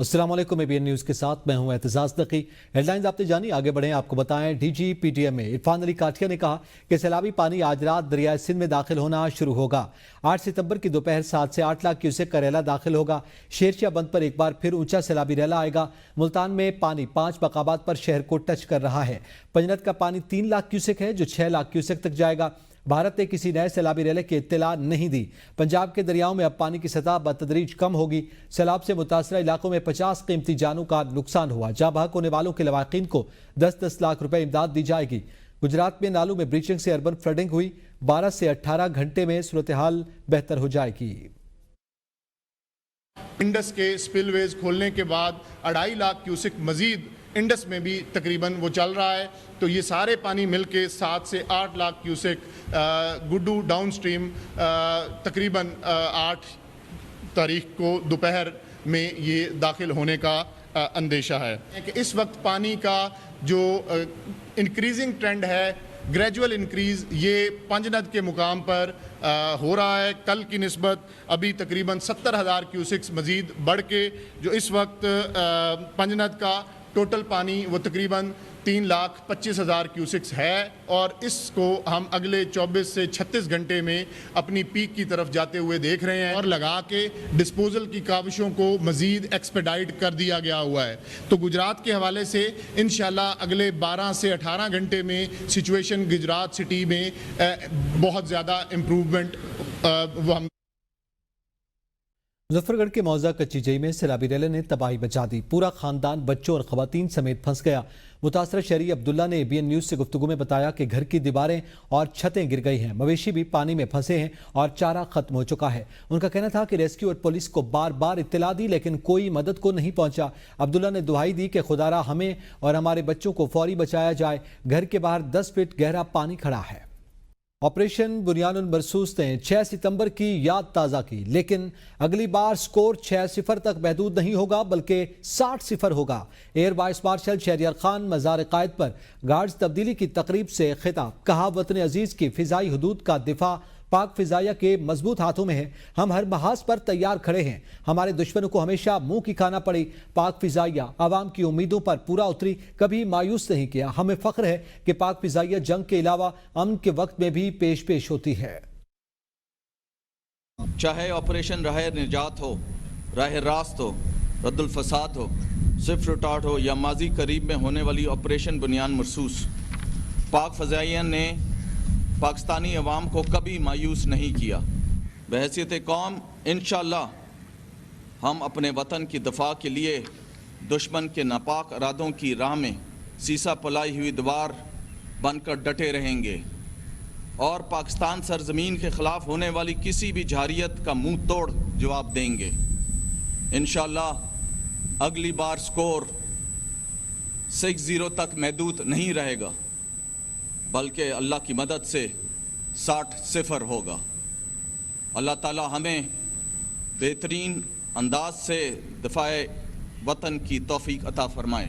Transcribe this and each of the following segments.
अस्सलाम वालेकुम ABN news के साथ मैं हूं एतजाज नकी। हेडलाइंस आपने जानी, आगे बढ़ें आपको बताएं। DG PTM में इरफान अली काठिया ने कहा कि सैलाबी पानी आज रात दरियाए सिंध में दाखिल होना शुरू होगा। 8 सितंबर की दोपहर 7 से 8 लाख क्यूसेक का रेला दाखिल होगा। शेरशाह बंद पर एक बार फिर ऊंचा सैलाबी रेला आएगा। मुल्तान में पानी 5 मकामात पर शहर को टच कर रहा है। पंजनद का पानी 3 लाख क्यूसेक है जो 6 लाख क्यूसेक तक जाएगा। भारत ने किसी नए सैलाबी रेले की इत्तला नहीं दी। पंजाब के दरियाओं में अब पानी की सतह बतदरीज कम होगी। सैलाब से मुतासरा इलाकों में 50 कीमती जानों का नुकसान हुआ। जहां बहक होने वालों के लवाकिन को 10-10 लाख रुपए इमदाद दी जाएगी। गुजरात में नालों में ब्रीचिंग से अर्बन फ्लडिंग हुई। 12 से 18 घंटे में सूरत हाल बेहतर हो जाएगी। इंडस के स्पिलवेज खोलने के बाद 2.5 लाख क्यूसेक मजीद इंडस में भी तकरीबन वो चल रहा है। तो ये सारे पानी मिलके 7 से 8 lakh cusec Guddu down stream तकरीबन 8 तारीख को दोपहर में ये दाखिल होने का अंदेशा है कि इस वक्त पानी का जो इंक्रीजिंग ट्रेंड है, ग्रेजुअल इंक्रीज, ये पंजनद के मुकाम पर हो रहा है। कल की निस्बत अभी तकरीबन 70,000 क्यूसेक्स मजीद बढ़ के जो इस वक्त पंजनद का टोटल पानी वो तकरीबन 3,25,000 क्यूसेक्स है और इसको हम अगले 24 से 36 घंटे में अपनी पीक की तरफ जाते हुए देख रहे हैं और लगा के डिस्पोजल की काविशों को मज़ीद एक्सपेडाइट कर दिया गया हुआ है। तो गुजरात के हवाले से इंशाल्लाह अगले 12 से 18 घंटे में सिचुएशन गुजरात सिटी में बहुत ज़्यादा इम्प्रूवमेंट वो हम मुजफ्फरगढ़ के मौजा कच्ची जई में सैलाबी रेले ने तबाही मचा दी। पूरा खानदान बच्चों और खवातीन समेत फंस गया। मुतासरा शहरी अब्दुल्ला ने ABN न्यूज़ से गुफ्तगू में बताया कि घर की दीवारें और छतें गिर गई हैं। मवेशी भी पानी में फंसे हैं और चारा खत्म हो चुका है। उनका कहना था कि रेस्क्यू और पुलिस को बार बार इत्तला दी लेकिन कोई मदद को नहीं पहुंचा। अब्दुल्ला ने दुहाई दी कि खुदारा हमें और हमारे बच्चों को फौरी बचाया जाए। घर के बाहर 10 फीट गहरा पानी खड़ा है। ऑपरेशन बुनियानुल मरसूस ने 6 सितंबर की याद ताज़ा की, लेकिन अगली बार स्कोर 6-0 तक महदूद नहीं होगा बल्कि 60-0 होगा। Air vice marshal Shahryar Khan मज़ार कायद पर गार्ड्स तब्दीली की तकरीब से खिताब। कहा, वतन अजीज की फिजाई हदूद का दिफा पाक फिजाइया के मजबूत हाथों में है। हम हर महाज पर तैयार खड़े हैं। हमारे दुश्मनों को हमेशा मुंह की खाना पड़ी। पाक फिजाइया आवाम की उम्मीदों पर पूरा उतरी, कभी मायूस नहीं किया। हमें फख्र है कि पाक फिजाइया जंग के अलावा अमन के वक्त में भी पेश होती है। चाहे ऑपरेशन राह निजात हो, राह रास्त हो, रद्दुल फसाद हो, सिर्फ रिटार्ट हो या माजी करीब में होने वाली ऑपरेशन बुनियान मरसूस, पाक फिजाइया ने पाकिस्तानी अवाम को कभी मायूस नहीं किया। बहैसियत कौम इंशाअल्लाह हम अपने वतन की दफा के लिए दुश्मन के नापाक इरादों की राह में सीसा पलाई हुई दीवार बनकर डटे रहेंगे और पाकिस्तान सरजमीन के ख़िलाफ़ होने वाली किसी भी जारियत का मुंह तोड़ जवाब देंगे। इंशाअल्लाह अगली बार स्कोर 6-0 तक महदूद नहीं रहेगा बल्कि अल्लाह की मदद से 60-0 होगा। अल्लाह ताला हमें बेहतरीन अंदाज से दिफाए वतन की तौफीक अता फरमाए।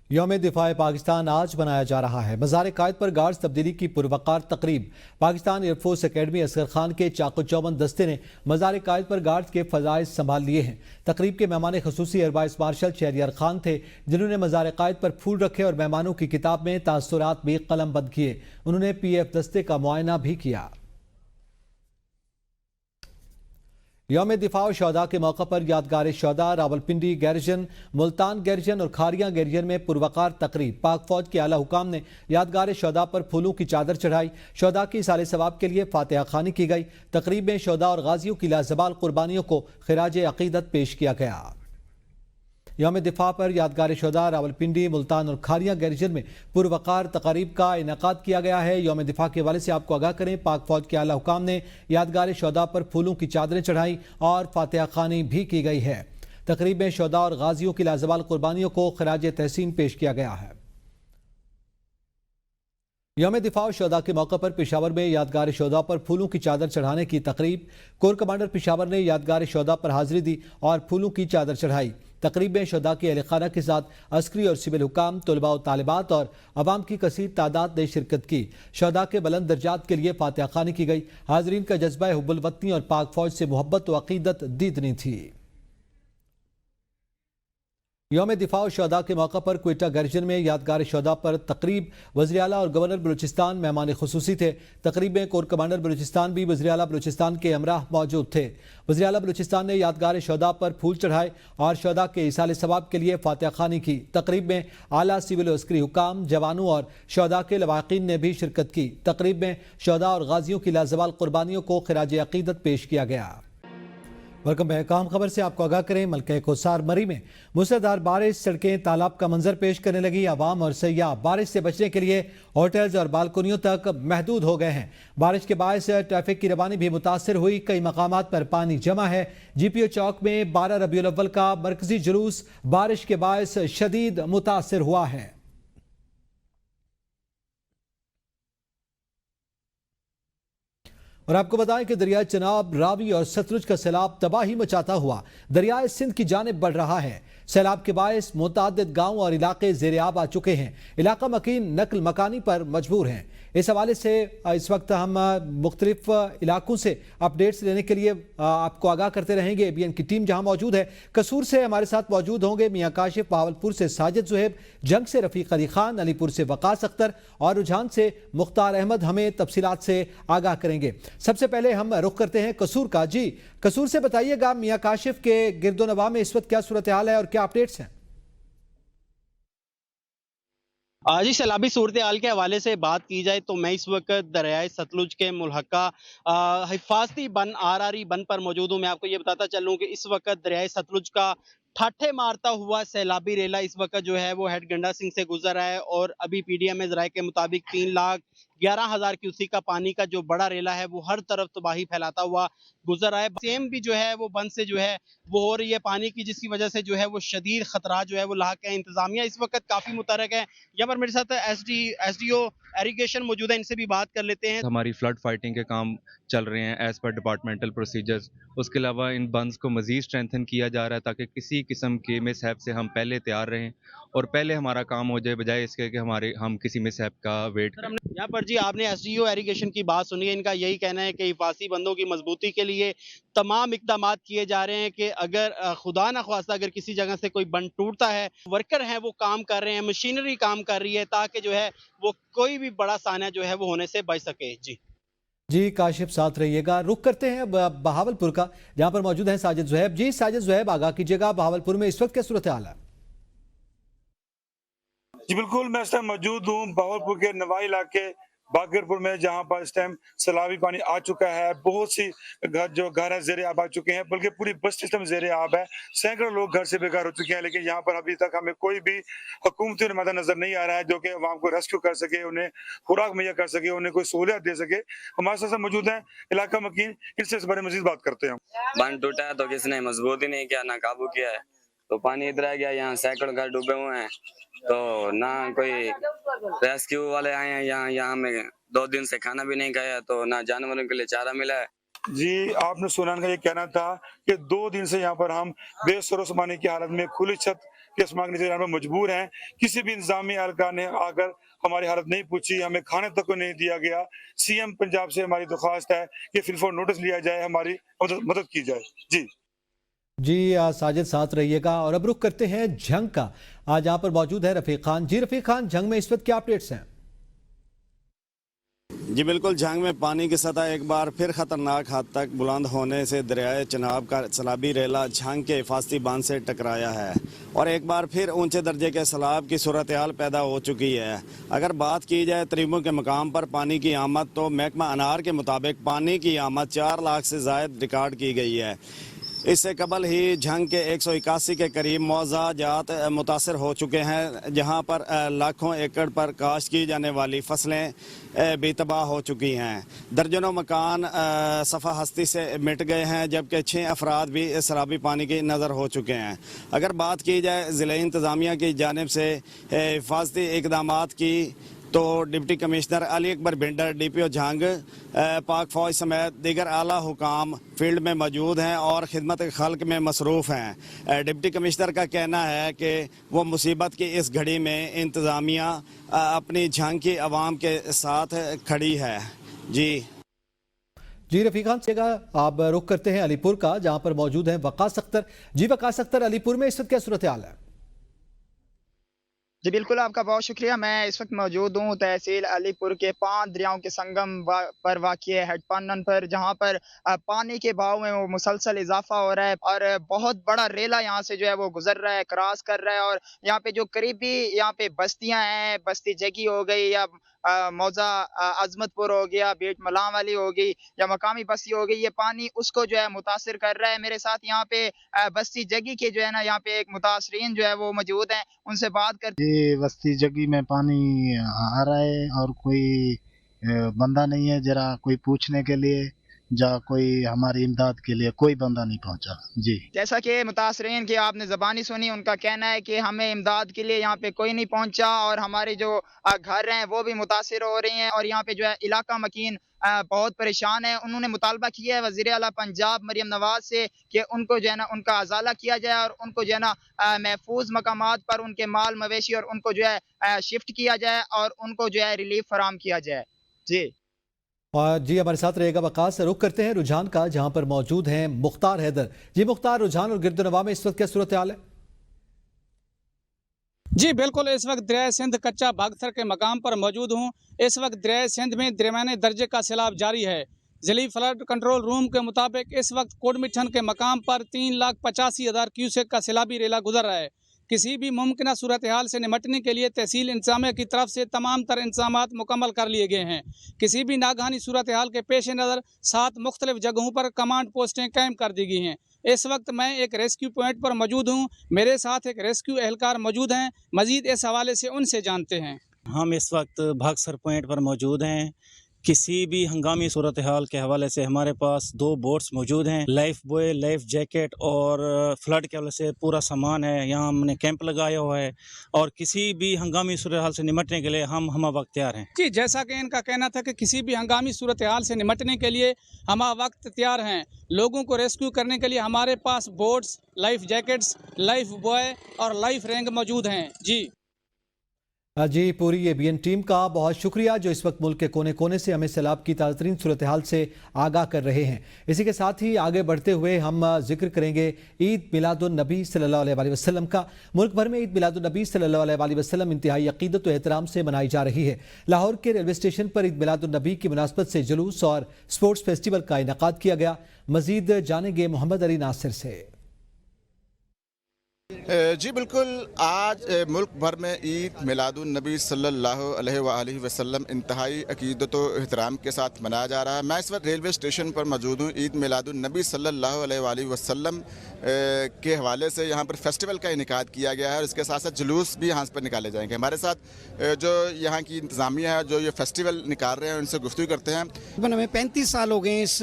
यौम दिफाए पाकिस्तान आज मनाया जा रहा है। मज़ार कायद पर गार्ड्स तब्दीली की पुरवकार तकरीब। पाकिस्तान एयरफोर्स अकेडमी असगर खान के चाको चौबंद दस्ते ने मज़ार कायद पर गार्ड्स के फ़ज़ाइल संभाल लिए हैं। तकरीब के मेहमान खसूसी air vice marshal Shahryar Khan थे, जिन्होंने मज़ार कायद पर फूल रखे और मेहमानों की किताब में तासुरात भी कलम बंद किए। उन्होंने PF दस्ते का मुआयना भी किया। यौम दिफा शहदा के मौके पर यादगार शहदा, रावलपिंडी गैरिजन, मुल्तान गैरिजन और खारियां गैरिजन में पुरवकार तकरीब। पाक फौज के आला हुकाम ने यादगार शहदा पर फूलों की चादर चढ़ाई। शहदा की साले सवाब के लिए फातिहा खानी की गई। तकरीब में शहदा और गाजियों की लाजवाल कुर्बानियों को खिराज अकीदत पेश किया गया। यौम दिफा पर यादगार शहदा, रावलपिंडी, मुल्तान और खारियां गैरिजन में पुरवकार तकारीब का इनेकाद किया गया है। यौम दिफा के हवाले से आपको आगाह करें, पाक फौज के आला हुकाम ने यादगार शहदा पर फूलों की चादरें चढ़ाई और फातिहा खानी भी की गई है। तकरीब में शहदा और गाजियों की लाजवाल कुर्बानियों को खिराज तहसीन पेश किया गया है। यौम दिफा शोदा के मौके पर पेशावर में यादगार शोदा पर फूलों की चादर चढ़ाने की तकरीब। कोर कमांडर पेशावर ने यादगार शोदा पर हाजिरी दी और फूलों की चादर चढ़ाई। तकरीब में शोदा के अहल खाना के साथ अस्करी और सिविल हुकाम, तलबा और तालिबात और अवाम की कसीर तादाद ने शिरकत की। शोदा के बुलंद दर्जात के लिए फातिहा खानी की गई। हाजरीन का जज्बा हुब्बुल वतनी और पाक फौज से मोहब्बत व अकीदत दीदनी थी। यौम दिफा और शोदा के मौका पर क्वेटा गर्जन में यादगार शोदा पर तकरीब। वज़ीर आला और गवर्नर बलूचिस्तान मेहमान खुसूसी थे। तकरीब में कोर कमांडर बलूचिस्तान भी वज़ीर आला बलूचिस्तान के हमराह मौजूद थे। वज़ीर आला बलूचिस्तान ने यादगार शोदा पर फूल चढ़ाए और शोदा के इसाले सवाब के लिए फातिहा खानी की। तकरीब में आला सिविल अस्करी हुकाम, जवानों और शोदा के लवाकिन ने भी शिरकत की। तकरीब में शोदा और गाजियों की लाजवाल कुर्बानियों को खिराज अकीदत पेश किया गया। Welcome back. अहम खबर से आपको आगाह करें, मलके कोसार मरी में मूसलाधार बारिश, सड़कें तालाब का मंजर पेश करने लगी। आवाम और सयाह बारिश से बचने के लिए होटल्स और बालकोनियों तक महदूद हो गए हैं। बारिश के बायस ट्रैफिक की रवानी भी मुतासर हुई। कई मकामात पर पानी जमा है। GPO चौक में 12 रबीउल अव्वल का मरकजी जुलूस बारिश के बायस शदीद मुतासर हुआ है। और आपको बताएं कि दरियाए चनाब, रावी और सतलुज का सैलाब तबाही मचाता हुआ दरियाए सिंध की जानिब बढ़ रहा है। सैलाब के बायस मुतअद्दिद गांव और इलाके ज़ेर-ए-आब आ चुके हैं। इलाका मकीन नकल मकानी पर मजबूर हैं। इस हवाले से इस वक्त हम मुख्तलिफ इलाकों से अपडेट्स लेने के लिए आपको आगाह करते रहेंगे। ABN की टीम जहां मौजूद है, कसूर से हमारे साथ मौजूद होंगे मियां काशिफ, बहावलपुर से साजिद ज़ुहैब, जंग से रफ़ीक अली खान, अलीपुर से वकास अख्तर और रुझान से मुख्तार अहमद हमें तफसीलात से आगाह करेंगे। सबसे पहले हम रुख करते हैं कसूर का। जी, कसूर से बताइएगा मियां काशिफ के गिरदोनवा में इस वक्त क्या सूरत हाल है और क्या अपडेट्स हैं? जी, सैलाबी सूरत हाल के हवाले से बात की जाए तो मैं इस वक्त दरियाए सतलुज के मुल्हका हिफाजती बन RRE बन पर मौजूद हूँ। मैं आपको ये बताता चलूँ कि इस वक्त दरियाए सतलुज का ठाठे मारता हुआ सैलाबी रेला इस वक्त जो है वो हेड गंडा सिंह से गुजर रहा है और अभी PDM ज़राए के मुताबिक 3,11,000 क्यूसेक का पानी का जो बड़ा रेला है वो हर तरफ तबाही फैलाता हुआ गुजर रहा है। सेम भी जो है वो बंद से जो है वो हो रही है पानी की, जिसकी वजह से जो है वो शदीद खतरा जो है वो लाक है। इंतजामिया इस वक्त काफी मुतरक है। यहाँ पर मेरे साथ SDO एरीगेशन मौजूद है, इनसे भी बात कर लेते हैं। हमारी फ्लड फाइटिंग के काम चल रहे हैं एज पर डिपार्टमेंटल प्रोसीजर्स। उसके अलावा इन बंस को मजीद स्ट्रेंथन किया जा रहा है ताकि किसी किस्म के मिसहैप से हम पहले तैयार रहें और पहले हमारा काम हो जाए, बजाय इसके कि हम किसी मिसहैप का वेट करें। यहाँ पर जी आपने SDO एरीगेशन की बात सुनी है। इनका यही कहना है कि हिफाजती बंदों की मजबूती के लिए तमाम इक़दामात किए जा रहे हैं कि अगर खुदा न ख्वास्ता अगर किसी जगह से कोई बंद टूटता है, वर्कर हैं वो काम कर रहे हैं, मशीनरी काम कर रही है ताकि जो है वो कोई भी बड़ा साना जो है वो होने से बच सके। जी काशिफ साथ रहिएगा। रुख करते हैं बहावलपुर का, जहां पर मौजूद हैं साजिद ज़ुहैब। जी साजिद ज़ुहैब, आगाह कीजिएगा, बहावलपुर में इस वक्त क्या सूरत हाल है? जी बिल्कुल, मैं इस टाइम मौजूद हूँ बहावलपुर के नवाई इलाके बागरपुर में, जहाँ पर इस टाइम सैलाबी पानी आ चुका है। बहुत सी घर है ज़ेर-ए-आब आ चुके हैं, बल्कि पूरी बस सिस्टम ज़ेर-ए-आब है। सैकड़ों लोग घर से बेघर हो चुके हैं, लेकिन यहाँ पर अभी तक हमें कोई भी हुकूमती नुमाइंदा नजर नहीं आ रहा है जो कि अवाम को रेस्क्यू कर सके, उन्हें खुराक मुहैया कर सके, उन्हें कोई सहूलियत दे सके। हमारे साथ मौजूद है इलाका मकीन, इनसे इस बारे में मजीद बात करते हैं। बंद टूटा है तो किसने मजबूत ही नहीं किया, ना काबू किया है, तो पानी इधर आ गया। यहाँ सैकड़ों घर डूबे हुए हैं, तो ना कोई रेस्क्यू वाले आए हैं। यहाँ में 2 दिन से खाना भी नहीं खाया, तो ना जानवरों के लिए चारा मिला है। जी, आपने सुना का ये कहना था कि 2 दिन से यहाँ पर हम बेसरो समाने की हालत में खुली छत के समाग नीचे रहने में मजबूर हैं। किसी भी इंतजामी एहलकार ने आकर हमारी हालत नहीं पूछी, हमें खाने तक को नहीं दिया गया। CM पंजाब से हमारी दरख्वास्त है कि फिलहाल नोटिस लिया जाए, हमारी मदद की जाए। जी साजिद साथ रहिएगा। और अब रुख करते हैं जंग का। आज यहाँ पर मौजूद है रफ़ीक खान। जी रफ़ीक खान, जंग में इस वक्त क्या अपडेट्स हैं? जी बिल्कुल, जंग में पानी की सतह एक बार फिर खतरनाक हद तक बुलंद होने से दरियाए चनाब का सैलाबी रेला जंग के हिफाजती बांध से टकराया है और एक बार फिर ऊंचे दर्जे के सैलाब की सूरत हाल पैदा हो चुकी है। अगर बात की जाए तरीबों के मकाम पर पानी की आमद, तो महकमा अनार के मुताबिक पानी की आमद 4 लाख से ज़ायद रिकॉर्ड की गई है। इससे कबल ही जंग के 181 के करीब मौज़ा जात मुतासर हो चुके हैं, जहां पर लाखों एकड़ पर काश्त की जाने वाली फसलें भी तबाह हो चुकी हैं। दर्जनों मकान सफ़ा हस्ती से मिट गए हैं, जबकि 6 अफराद भी सैलाबी पानी की नज़र हो चुके हैं। अगर बात की जाए ज़िले इंतज़ामिया की जानिब से हिफाजती इक़दामात की, तो deputy commissioner Ali Akbar binder, DPO जंग, पाक फौज समेत दीगर आला हुकाम फील्ड में मौजूद हैं और खिदमत खल्क में मसरूफ़ हैं। डिप्टी कमिश्नर का कहना है कि वो मुसीबत की इस घड़ी में इंतज़ामिया अपनी जंग की आवाम के साथ खड़ी है। जी रफीकान से आप रुख करते हैं अलीपुर का, जहां पर मौजूद हैं वकास अख्तर। जी वकास अख्तर, अलीपुर में इस वक्त क्या सूरत हाल है? जी बिल्कुल, आपका बहुत शुक्रिया। मैं इस वक्त मौजूद हूँ तहसील अलीपुर के 5 दरियाओं के संगम पर वाक़िए हेडपन्नन पर, जहाँ पर पानी के बहाव में वो मुसलसल इजाफा हो रहा है और बहुत बड़ा रेला यहाँ से जो है वो गुजर रहा है, क्रॉस कर रहा है। और यहाँ पे जो करीबी यहाँ पे बस्तियाँ हैं, बस्ती जगी हो गई या मौजा अजमतपुर हो गया, बेट मलाम वाली हो गई या मकामी बस्ती हो गई, ये पानी उसको जो है मुतासिर कर रहा है। मेरे साथ यहाँ पे बस्ती जगी के जो है ना यहाँ पे एक मुतासरीन जो है वो मौजूद हैं, उनसे बात करते। ये बस्ती जगी में पानी आ रहा है और कोई बंदा नहीं है जरा कोई पूछने के लिए, जा कोई हमारी इमदाद के लिए कोई बंदा नहीं पहुंचा। जी जैसा कि मुतासरीन की आपने ज़बानी सुनी, उनका कहना है कि हमें इमदाद के लिए यहाँ पे कोई नहीं पहुंचा और हमारे जो घर हैं वो भी मुतासिर हो रही हैं और यहाँ पे जो है इलाका मकीन बहुत परेशान है। उन्होंने मुतालबा किया है वज़ीर आला पंजाब मरियम नवाज से कि उनको जो है ना उनका अजाला किया जाए और उनको जो है ना महफूज मकामात पर उनके माल मवेशी और उनको जो है शिफ्ट किया जाए और उनको जो है रिलीफ फराम किया जाए। जी और जी हमारे साथ रहेगा वकास। रुख करते हैं रुझान का, जहां पर मौजूद हैं मुख्तार हैदर। जी मुख्तार, रुझान और गिरदोनवा में इस वक्त क्या सूरत हाल है? जी बिल्कुल, इस वक्त दरिया सिंध कच्चा भागसर के मकाम पर मौजूद हूँ। इस वक्त दरिया सिंध में दरमियाने दर्जे का सैलाब जारी है। ज़िली फ्लड कंट्रोल रूम के मुताबिक इस वक्त कोटमिठन के मकाम पर 3,85,000 क्यूसेक का सैलाबी रेला गुजर रहा है। किसी भी मुमकिन सूरत हाल से निमटने के लिए तहसील इंतजामिया की तरफ से तमाम तर इंतजामात मुकम्मल कर लिए गए हैं। किसी भी नागहानी सूरत हाल के पेश नज़र 7 मुख्तलिफ जगहों पर कमांड पोस्टें कायम कर दी गई हैं। इस वक्त मैं एक रेस्क्यू पॉइंट पर मौजूद हूँ, मेरे साथ एक रेस्क्यू एहलकार मौजूद हैं। मजीद इस हवाले से उनसे जानते हैं। हम इस वक्त भागसर पॉइंट पर मौजूद हैं। किसी भी हंगामी सूरत हाल के हवाले से हमारे पास 2 बोट्स मौजूद हैं, लाइफ बॉय, लाइफ जैकेट और फ्लड के हवाले से पूरा सामान है। यहाँ हमने कैंप लगाया हुआ है और किसी भी हंगामी सूरत हाल से निमटने के लिए हम वक्त तैयार हैं। जी जैसा कि इनका कहना था कि किसी भी हंगामी सूरत हाल से निमटने के लिए हम वक्त तैयार हैं। लोगों को रेस्क्यू करने के लिए हमारे पास boats, life jackets, life buoy और लाइफ रैंक मौजूद हैं। जी पूरी ABN टीम का बहुत शुक्रिया, जो इस वक्त मुल्क के कोने कोने से हमें सैलाब की ताज़ा तरीन सूरत हाल से आगाह कर रहे हैं। इसी के साथ ही आगे बढ़ते हुए हम जिक्र करेंगे ईद मिलादुन नबी सल्लल्लाहु अलैहि वसल्लम का। मुल्क भर में ईद मिलादुन नबी सल्लल्लाहु अलैहि वसल्लम इंतहाई अकीदत व एहतराम से मनाई जा रही है। लाहौर के रेलवे स्टेशन पर ईद मिलादुन नबी की मुनासबत से जुलूस और स्पोर्ट्स फेस्टिवल का इनेकाद किया गया। मजीद जानेंगे मोहम्मद अली नासिर से। जी बिल्कुल, आज मुल्क भर में ईद मिलादुन नबी सल्लल्लाहु अलैहि वसल्लम इंतहाई अकीदत व एहतराम के साथ मनाया जा रहा है। मैं इस वक्त रेलवे स्टेशन पर मौजूद हूँ। ईद मिलादुन नबी सल्लल्लाहु अलैहि वसल्लम के हवाले से यहाँ पर फेस्टिवल का इनेकाद किया गया है और इसके साथ साथ जुलूस भी यहाँ पर निकाले जाएंगे। हमारे साथ जो यहाँ की इंतज़ामिया है जो ये फेस्टिवल निकाल रहे हैं उनसे गुफ्तगू करते हैं। हमें 35 साल हो गए इस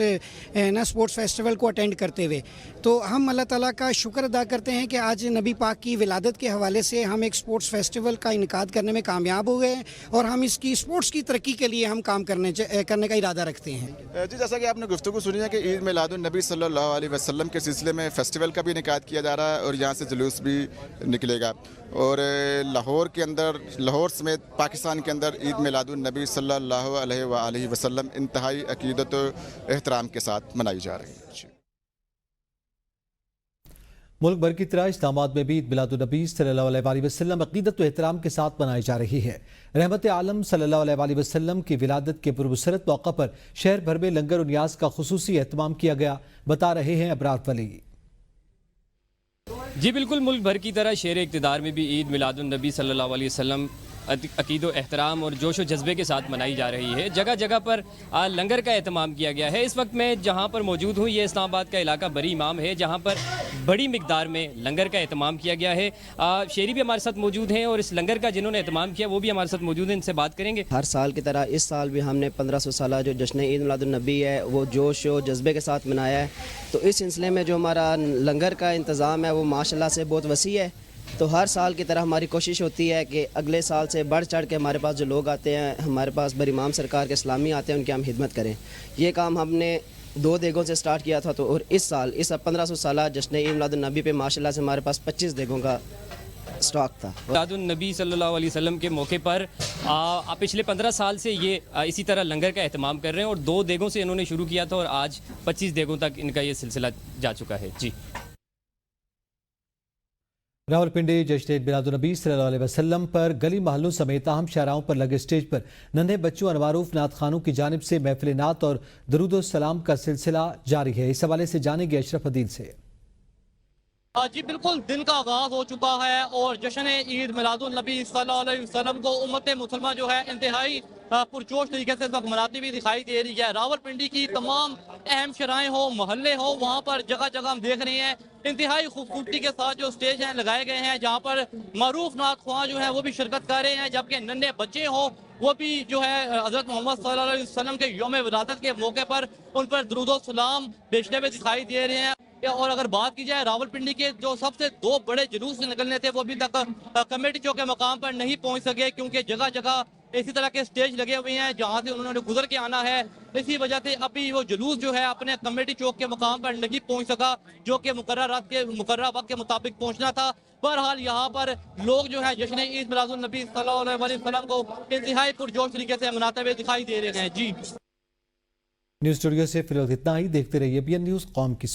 स्पोर्ट्स फेस्टिवल को अटेंड करते हुए, तो हम अल्लाह ताला का शुक्र अदा करते हैं कि आज नबी पाक की विलादत के हवाले से हम एक स्पोर्ट्स फेस्टिवल का इनेकाद करने में कामयाब हो गए और हम इसकी स्पोर्ट्स की तरक्की के लिए हम काम करने का इरादा रखते हैं। जी जैसा कि आपने गुफ्तगू सुनी है कि ईद मिलादुन नबी सल्लल्लाहु अलैहि वसल्लम के सिलसिले में फेस्टिवल का भी इनेकाद किया जा रहा है और यहाँ से जुलूस भी निकलेगा और लाहौर के अंदर, लाहौर समेत पाकिस्तान के अंदर ईद मिलादुन नबी सल्लल्लाहु अलैहि वसल्लम इंतहाई अकीदत एहतराम के साथ मनाई जा रही है। मुल्क भर की तरह इस्लामाबाद में भी ईद मिलादुन नबी सल्लल्लाहु अलैहि वसल्लम अकीदत व एहतराम के साथ मनाई जा रही है। रहमत आलम सल्लल्लाहु अलैहि वसल्लम की विलादत के पुरबसरत मौका पर शहर भर में लंगर और न्याज का खुसूसी एहतमाम किया गया, बता रहे हैं अबरार वली। जी बिल्कुल, मुल्क भर की तरह शहर इक़्तिदार में भी ईद मिलादुन नबी सल्लल्लाहु अलैहि वसल्लम अकीदो एहतराम और जोश व जज्बे के साथ मनाई जा रही है। जगह जगह पर लंगर का एहतमाम किया गया है। इस वक्त मैं जहाँ पर मौजूद हूँ ये इस्लामाबाद का इलाका बरी इमाम है, जहाँ पर बड़ी मिकदार में लंगर का एहतमाम किया गया है। शेरी भी हमारे साथ मौजूद हैं और इस लंगर का जिन्होंने एहतमाम किया वो भी हमारे साथ मौजूद हैं, इनसे बात करेंगे। हर साल की तरह इस साल भी हमने 1500 साल जो जश्न ईद मिलादुन नबी है वो जोश व जज्बे के साथ मनाया है। तो इस सिलसिले में जो हमारा लंगर का इंतज़ाम है वो माशाल्लाह से बहुत वसी है। تو ہر سال کی طرح ہماری کوشش ہوتی ہے کہ اگلے سال سے بڑھ چڑھ کے ہمارے پاس جو لوگ آتے ہیں، ہمارے پاس بر امام سرکار کے اسلامی آتے ہیں، ان کی ہم خدمت کریں۔ یہ کام ہم نے 2 دیگوں سے سٹارٹ کیا تھا، تو اور اس سال اس 1500 سالہ جشن عید میلاد النبی پہ ماشاءاللہ سے ہمارے پاس 25 دیگوں کا سٹاک تھا۔ میلاد النبی صلی اللہ علیہ وسلم کے موقع پر پچھلے 15 سال سے یہ اسی طرح لنگر کا اہتمام کر رہے ہیں، اور 2 دیگوں سے انہوں نے شروع کیا تھا اور آج 25 دیگوں تک ان کا یہ سلسلہ جا چکا ہے۔ جی راولپنڈی جشن عید میلاد النبی صلی اللہ علیہ وسلم پر گلی محلوں سمیت اہم شاہراہوں پر لگے اسٹیج پر ننھے بچوں اور معروف نعت خوانوں کی جانب سے محفل نعت اور درود و سلام کا سلسلہ جاری ہے۔ اس حوالے سے جانیں گے اشرف عدیل سے۔ جی بالکل، دن کا آغاز ہو چکا ہے اور جشن عید میلاد النبی صلی اللہ علیہ وسلم کو امت مسلمہ جو ہے انتہائی پرجوش طریقے سے اس وقت مناتی ہوئی دکھائی دے رہی ہے۔ راولپنڈی کی تمام اہم شرائیں ہو، محلے ہو، وہاں پر جگہ جگہ ہم دیکھ رہے ہیں انتہائی خوبصورتی کے ساتھ جو سٹیج ہیں لگائے گئے ہیں، جہاں پر معروف نعت خواں جو ہیں وہ بھی شرکت کر رہے ہیں، جبکہ ننھے بچے ہوں وہ بھی جو ہے حضرت محمد صلی اللہ علیہ وسلم کے یوم ولادت کے موقع پر ان پر درود و سلام بیچنے میں دکھائی دے رہے ہیں۔ اور اگر بات کی جائے راولپنڈی کے جو سب سے 2 بڑے جلوس نکلنے تھے، وہ ابھی تک کمیٹی چوک کے مقام پر نہیں پہنچ سکے، کیونکہ جگہ جگہ اسی طرح کے سٹیج لگے ہوئے ہیں جہاں سے انہوں نے گزر کے آنا ہے۔ اسی وجہ سے ابھی وہ جلوس جو ہے اپنے کمیٹی چوک کے مقام پر نہیں پہنچ سکا، جو کہ مقررہ وقت کے مطابق پہنچنا تھا۔ بہرحال یہاں پر لوگ جو ہے جشن عید میلاد النبی صلی اللہ علیہ وسلم کو انتہائی پرجوش طریقے سے مناتے ہوئے دکھائی دے رہے ہیں۔ جی نیوز اسٹوڈیو سے فی الوقت اتنا ہی، دیکھتے رہیے BN نیوز، قوم کی